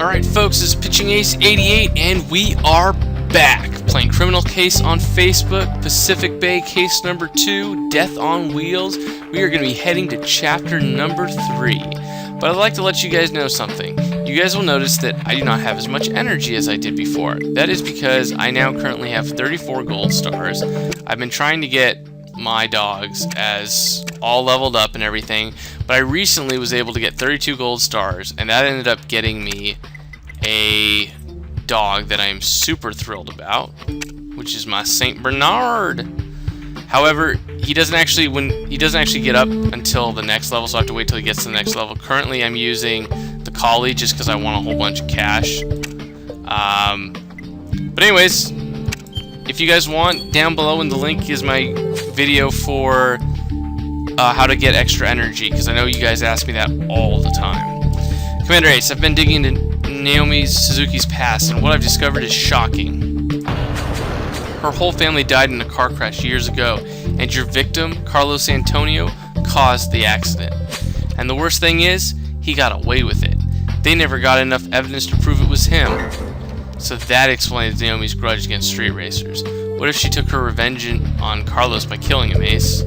Alright folks, this is Pitching Ace 88 and we are back playing Criminal Case on Facebook, Pacific Bay Case number 2, Death on Wheels. We are going to be heading to chapter number 3. But I'd like to let you guys know something. You guys will notice that I do not have as much energy as I did before. That is because I now currently have 34 gold stars. I've been trying to get my dogs as all leveled up and everything, but I recently was able to get 32 gold stars, and that ended up getting me a dog that I am super thrilled about, which is my Saint Bernard. However, he doesn't actually get up until the next level, so I have to wait till he gets to the next level. Currently, I'm using the collie just because I want a whole bunch of cash. But anyways, if you guys want, down below in the link is my video for how to get extra energy, because I know you guys ask me that all the time. Commander Ace, I've been digging into Naomi Suzuki's past, and what I've discovered is shocking. Her whole family died in a car crash years ago, and your victim, Carlos Antonio, caused the accident. And the worst thing is, he got away with it. They never got enough evidence to prove it was him. So that explains Naomi's grudge against street racers. What if she took her revenge on Carlos by killing him, Ace?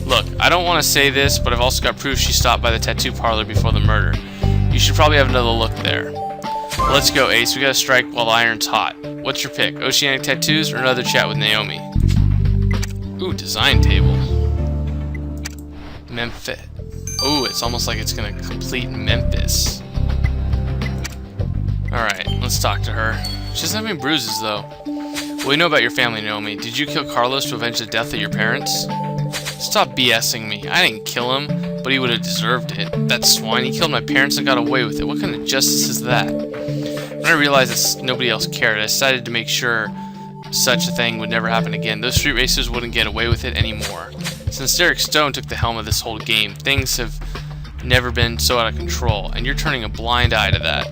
Look, I don't want to say this, but I've also got proof she stopped by the tattoo parlor before the murder. You should probably have another look there. Well, let's go, Ace. We gotta strike while the iron's hot. What's your pick? Oceanic tattoos or another chat with Naomi? Ooh, design table. Memphis. Ooh, it's almost like it's gonna complete Memphis. Alright, let's talk to her. She doesn't have any bruises, though. What do you know about your family, Naomi? Did you kill Carlos to avenge the death of your parents? Stop BSing me. I didn't kill him, but he would have deserved it. That swine, he killed my parents and got away with it. What kind of justice is that? When I realized that nobody else cared, I decided to make sure such a thing would never happen again. Those street racers wouldn't get away with it anymore. Since Derek Stone took the helm of this whole game, things have never been so out of control, and you're turning a blind eye to that.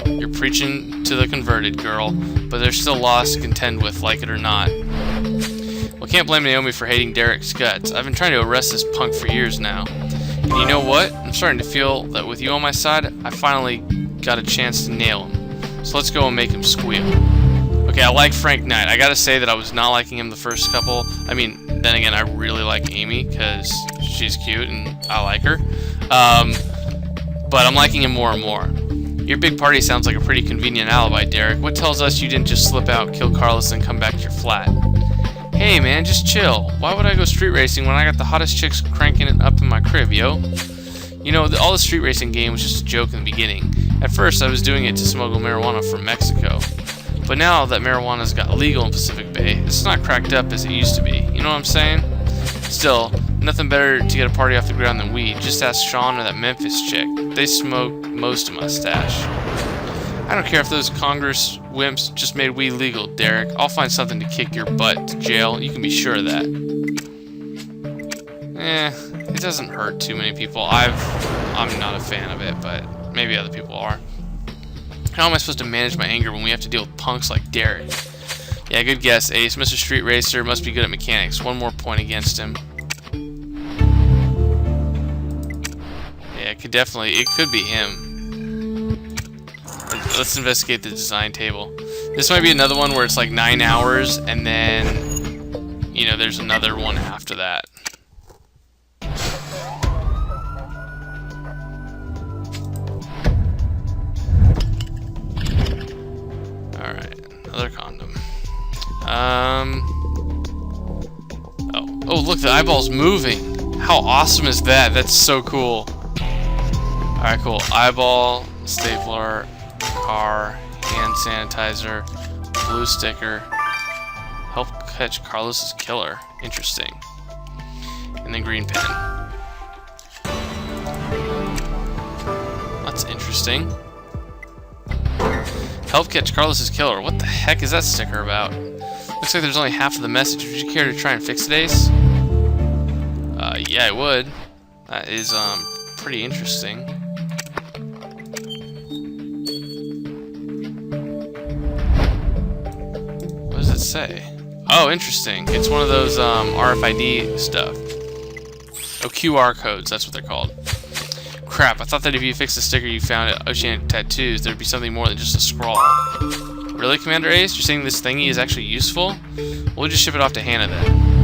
You're preaching to the converted, girl, but there's still laws to contend with, like it or not. Well, can't blame Naomi for hating Derek's guts. I've been trying to arrest this punk for years now. And you know what? I'm starting to feel that with you on my side, I finally got a chance to nail him. So let's go and make him squeal. Okay, I like Frank Knight. I gotta say that I was not liking him the first couple. I mean, then again, I really like Amy because she's cute and I like her. But I'm liking him more and more. Your big party sounds like a pretty convenient alibi, Derek. What tells us you didn't just slip out, kill Carlos, and come back to your flat? Hey man, just chill. Why would I go street racing when I got the hottest chicks cranking it up in my crib, yo? You know, all the street racing game was just a joke in the beginning. At first, I was doing it to smuggle marijuana from Mexico. But now that marijuana's got legal in Pacific Bay, it's not cracked up as it used to be. You know what I'm saying? Still, nothing better to get a party off the ground than weed. Just ask Sean or that Memphis chick. They smoke most of my stash. I don't care if those Congress wimps just made weed legal, Derek. I'll find something to kick your butt to jail. You can be sure of that. It doesn't hurt too many people. I'm not a fan of it, but maybe other people are. How am I supposed to manage my anger when we have to deal with punks like Derek? Yeah, good guess, Ace. Mr. Street Racer must be good at mechanics. One more point against him. Yeah, it could be him. Let's investigate the design table. This might be another one where it's like 9 hours, and then, you know, there's another one after that. Alright, another condom. Oh, look, the eyeball's moving. How awesome is that? That's so cool. Alright, cool. Eyeball, stapler, car, hand sanitizer, blue sticker. Help catch Carlos's killer. Interesting. And then green pen. That's interesting. Help catch Carlos's killer. What the heck is that sticker about? Looks like there's only half of the message. Would you care to try and fix it, Ace? Yeah, I would. That is, pretty interesting. What does it say? Oh, interesting. It's one of those, RFID stuff. Oh, QR codes. That's what they're called. crap, I thought that if you fixed the sticker you found at Oceanic Tattoos, there'd be something more than just a scrawl. Really, Commander Ace? You're saying this thingy is actually useful? We'll just ship it off to Hannah then.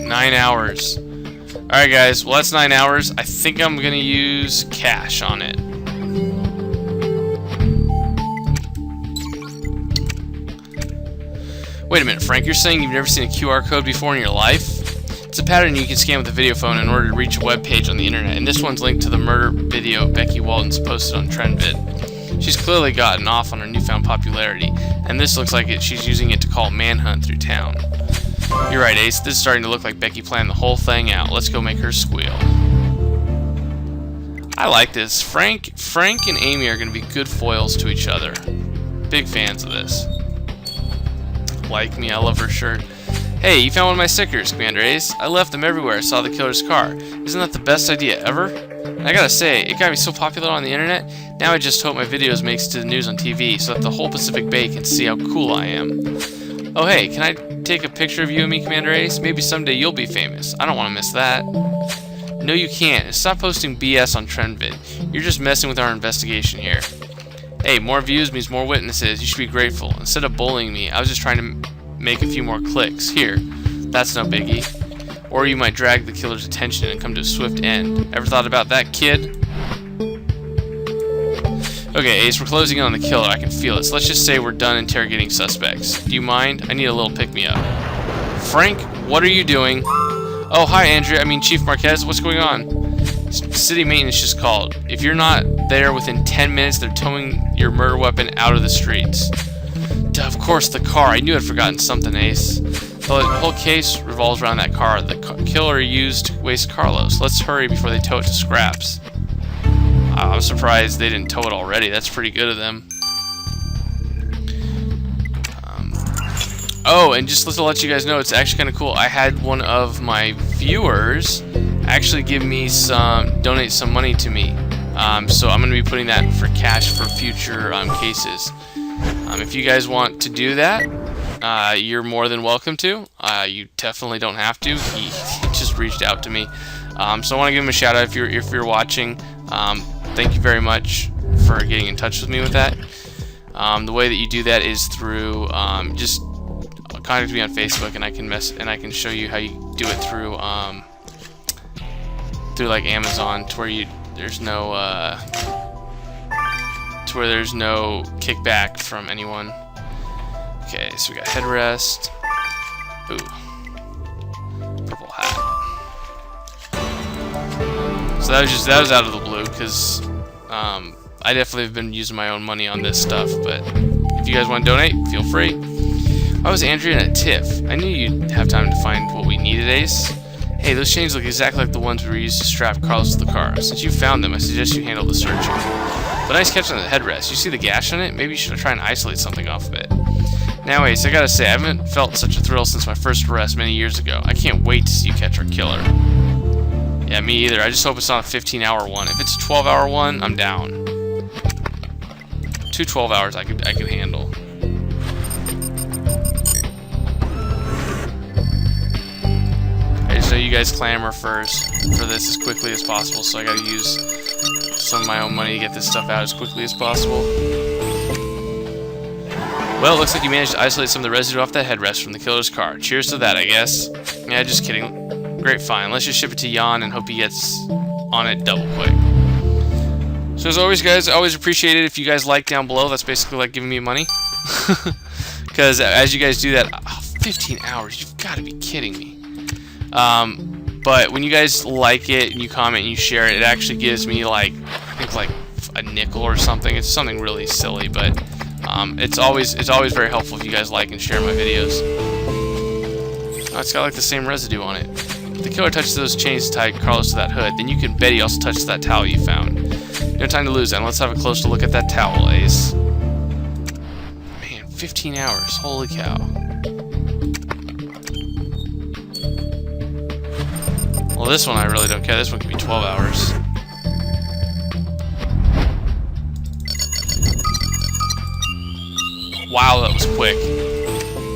9 hours. Alright guys, well that's 9 hours. I think I'm gonna use cash on it. Wait a minute, Frank, you're saying you've never seen a QR code before in your life? It's a pattern you can scan with a video phone in order to reach a web page on the internet, and this one's linked to the murder video Becky Walton's posted on TrendVid. She's clearly gotten off on her newfound popularity, and this looks like she's using it to call Manhunt through town. You're right, Ace, this is starting to look like Becky planned the whole thing out. Let's go make her squeal. I like this. Frank and Amy are going to be good foils to each other. Big fans of this. Like me, I love her shirt. Hey, you found one of my stickers, Commander Ace. I left them everywhere I saw the killer's car. Isn't that the best idea ever? And I gotta say, it got me so popular on the internet, now I just hope my videos makes it to the news on TV so that the whole Pacific Bay can see how cool I am. Oh hey, can I take a picture of you and me, Commander Ace? Maybe someday you'll be famous. I don't want to miss that. No, you can't. Stop posting BS on TrendVid. You're just messing with our investigation here. Hey, more views means more witnesses. You should be grateful. Instead of bullying me, I was just trying to make a few more clicks. Here, that's no biggie. Or you might drag the killer's attention and come to a swift end. Ever thought about that, kid? Okay, Ace, we're closing in on the killer. I can feel it. So let's just say we're done interrogating suspects. Do you mind? I need a little pick-me-up. Frank, what are you doing? Oh, hi, Andrea. I mean, Chief Marquez. What's going on? City maintenance just called. If you're not there within 10 minutes, they're towing your murder weapon out of the streets. Duh, of course, the car. I knew I'd forgotten something, Ace. The whole case revolves around that car. The killer used to waste Carlos. Let's hurry before they tow it to scraps. I'm surprised they didn't tow it already. That's pretty good of them. Oh, and just to let you guys know, it's actually kind of cool. I had one of my viewers actually give me donate some money to me. So I'm going to be putting that for cash for future cases. If you guys want to do that, you're more than welcome to. You definitely don't have to. He just reached out to me. So I want to give him a shout out if you're watching. Thank you very much for getting in touch with me with that. The way that you do that is through just contact me on Facebook, and I can show you how you do it through like Amazon, to where there's no kickback from anyone. Okay, so we got headrest. Ooh, purple hat. So that was out of the blue, because I definitely have been using my own money on this stuff, but if you guys want to donate, feel free. Why was Andrea at TIFF? I knew you'd have time to find what we needed, Ace. Hey, those chains look exactly like the ones we used to strap Carlos to the car. Since you found them, I suggest you handle the searching. But nice catch on the headrest. You see the gash on it? Maybe you should try and isolate something off of it. Now, Ace, I gotta say, I haven't felt such a thrill since my first arrest many years ago. I can't wait to see you catch our killer. Yeah, me either. I just hope it's not a 15-hour one. If it's a 12-hour one, I'm down. 2 12 hours I could handle. Okay, so you guys clamor first for this as quickly as possible, so I gotta use some of my own money to get this stuff out as quickly as possible. Well, it looks like you managed to isolate some of the residue off that headrest from the killer's car. Cheers to that, I guess. Yeah, just kidding. Great, fine. Let's just ship it to Jan and hope he gets on it double quick. So as always, guys, I always appreciate it if you guys like down below. That's basically like giving me money. Because as you guys do that, 15 hours, you've got to be kidding me. But when you guys like it and you comment and you share it, it actually gives me like, I think like a nickel or something. It's something really silly, but it's always very helpful if you guys like and share my videos. Oh, it's got like the same residue on it. If the killer touches those chains to tie Carlos to that hood, then you can bet he also touched that towel you found. No time to lose then. Let's have a closer look at that towel, Ace. Man, 15 hours. Holy cow. Well, this one I really don't care. This one could be 12 hours. Wow, that was quick.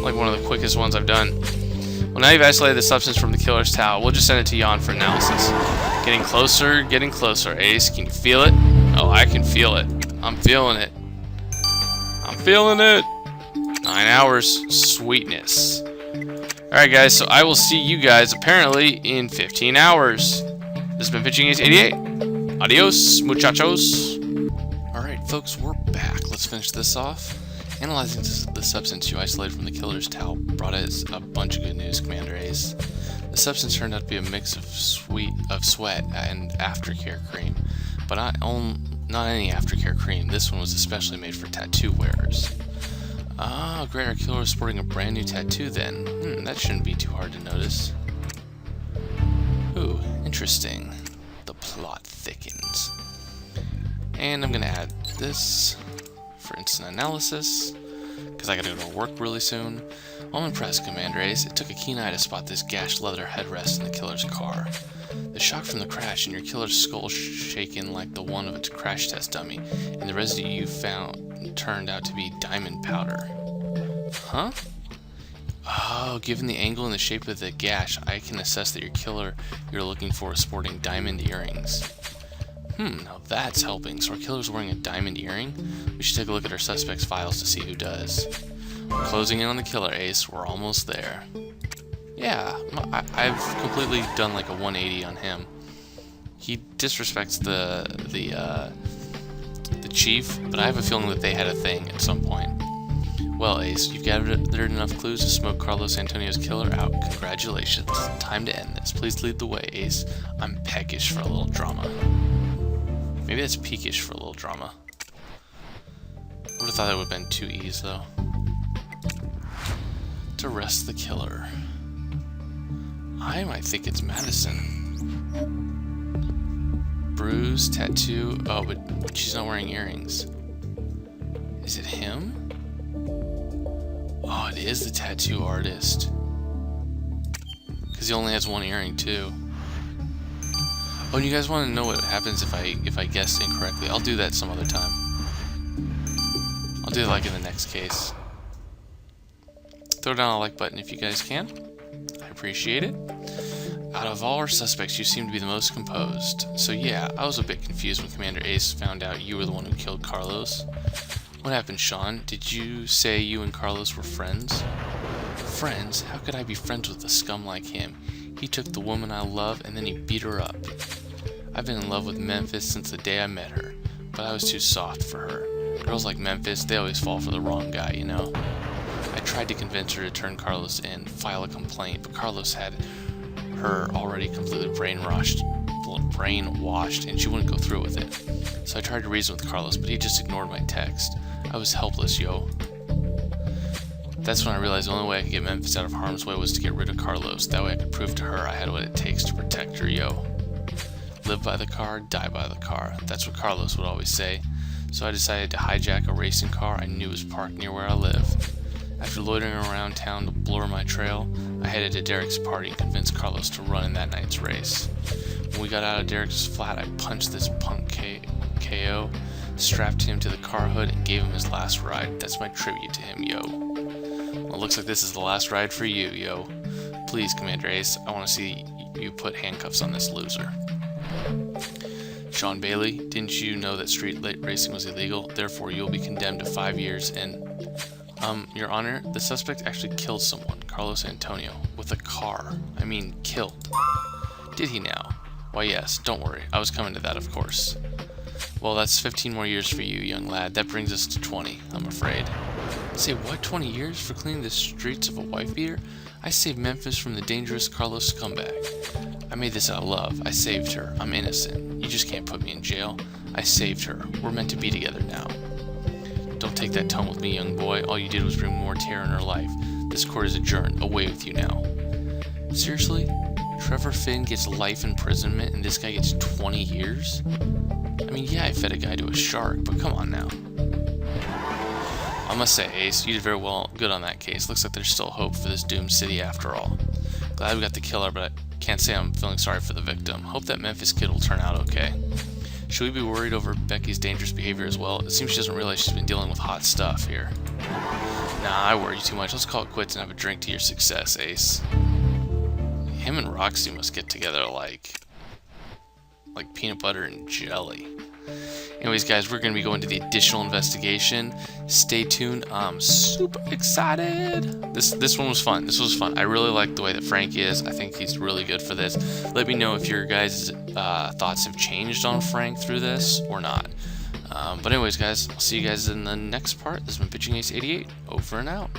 Like one of the quickest ones I've done. Well, now you've isolated the substance from the killer's towel. We'll just send it to Jan for analysis. Getting closer, Ace. Can you feel it? Oh, I can feel it. I'm feeling it. I'm feeling it. 9 hours. Sweetness. Alright, guys, so I will see you guys apparently in 15 hours. This has been Pitching Ace 88. Adios, muchachos. Alright, folks, we're back. Let's finish this off. Analyzing the substance you isolated from the killer's towel brought us a bunch of good news, Commander Ace. The substance turned out to be a mix of sweat and aftercare cream, but not any aftercare cream. This one was especially made for tattoo wearers. Ah, great, our killer is sporting a brand new tattoo then. That shouldn't be too hard to notice. Ooh, interesting. The plot thickens. And I'm gonna add this for instant analysis, because I gotta go to work really soon. I'm impressed, Commander Ace. It took a keen eye to spot this gashed leather headrest in the killer's car. The shock from the crash and your killer's skull shaken like the one of its crash test dummy, and the residue you found turned out to be diamond powder. Huh? Oh, given the angle and the shape of the gash, I can assess that your killer you're looking for is sporting diamond earrings. Now that's helping. So our killer's wearing a diamond earring? We should take a look at our suspect's files to see who does. We're closing in on the killer, Ace. We're almost there. Yeah, I've completely done like a 180 on him. He disrespects the chief, but I have a feeling that they had a thing at some point. Well, Ace, you've gathered enough clues to smoke Carlos Antonio's killer out. Congratulations. Time to end this. Please lead the way, Ace. I'm peckish for a little drama. Maybe that's peakish for a little drama. I would have thought that would have been 2 E's, though. To arrest the killer. I might think it's Madison. Bruise, tattoo. Oh, but she's not wearing earrings. Is it him? Oh, it is the tattoo artist. Because he only has 1 earring, too. Oh, and you guys want to know what happens if I guessed incorrectly? I'll do that some other time. I'll do it like in the next case. Throw down a like button if you guys can. I appreciate it. Out of all our suspects, you seem to be the most composed. So yeah, I was a bit confused when Commander Ace found out you were the one who killed Carlos. What happened, Sean? Did you say you and Carlos were friends? Friends? How could I be friends with a scum like him? He took the woman I love and then he beat her up. I've been in love with Memphis since the day I met her, but I was too soft for her. Girls like Memphis, they always fall for the wrong guy, you know? I tried to convince her to turn Carlos in, file a complaint, but Carlos had her already completely brainwashed, and she wouldn't go through with it. So I tried to reason with Carlos, but he just ignored my text. I was helpless, yo. That's when I realized the only way I could get Memphis out of harm's way was to get rid of Carlos. That way I could prove to her I had what it takes to protect her, yo. Live by the car, die by the car. That's what Carlos would always say. So I decided to hijack a racing car I knew was parked near where I lived. After loitering around town to blur my trail, I headed to Derek's party and convinced Carlos to run in that night's race. When we got out of Derek's flat, I punched this punk KO, strapped him to the car hood, and gave him his last ride. That's my tribute to him, yo. Well, it looks like this is the last ride for you, yo. Please, Commander Ace, I want to see you put handcuffs on this loser. Sean Bailey, didn't you know that street racing was illegal? Therefore, you'll be condemned to 5 years and... Your Honor, the suspect actually killed someone, Carlos Antonio, with a car. I mean, killed. Did he now? Why, yes, don't worry. I was coming to that, of course. Well, that's 15 more years for you, young lad. That brings us to 20, I'm afraid. Say what, 20 years for cleaning the streets of a wife beater? I saved Memphis from the dangerous Carlos scumbag. I made this out of love. I saved her. I'm innocent. You just can't put me in jail. I saved her. We're meant to be together now. Don't take that tone with me, young boy. All you did was bring more terror in her life. This court is adjourned. Away with you now. Seriously? Trevor Finn gets life imprisonment and this guy gets 20 years? I mean, yeah, I fed a guy to a shark, but come on now. I must say, Ace, you did very good on that case. Looks like there's still hope for this doomed city after all. Glad we got the killer, but I can't say I'm feeling sorry for the victim. Hope that Memphis kid will turn out okay. Should we be worried over Becky's dangerous behavior as well? It seems she doesn't realize she's been dealing with hot stuff here. Nah, I worry too much. Let's call it quits and have a drink to your success, Ace. Him and Roxy must get together like peanut butter and jelly. Anyways, guys, we're going to be going to the additional investigation. Stay tuned. I'm super excited. This one was fun. This was fun. I really like the way that Frank is. I think he's really good for this. Let me know if your guys' thoughts have changed on Frank through this or not. But anyways, guys, I'll see you guys in the next part. This has been Pitching Ace 88. Over and out.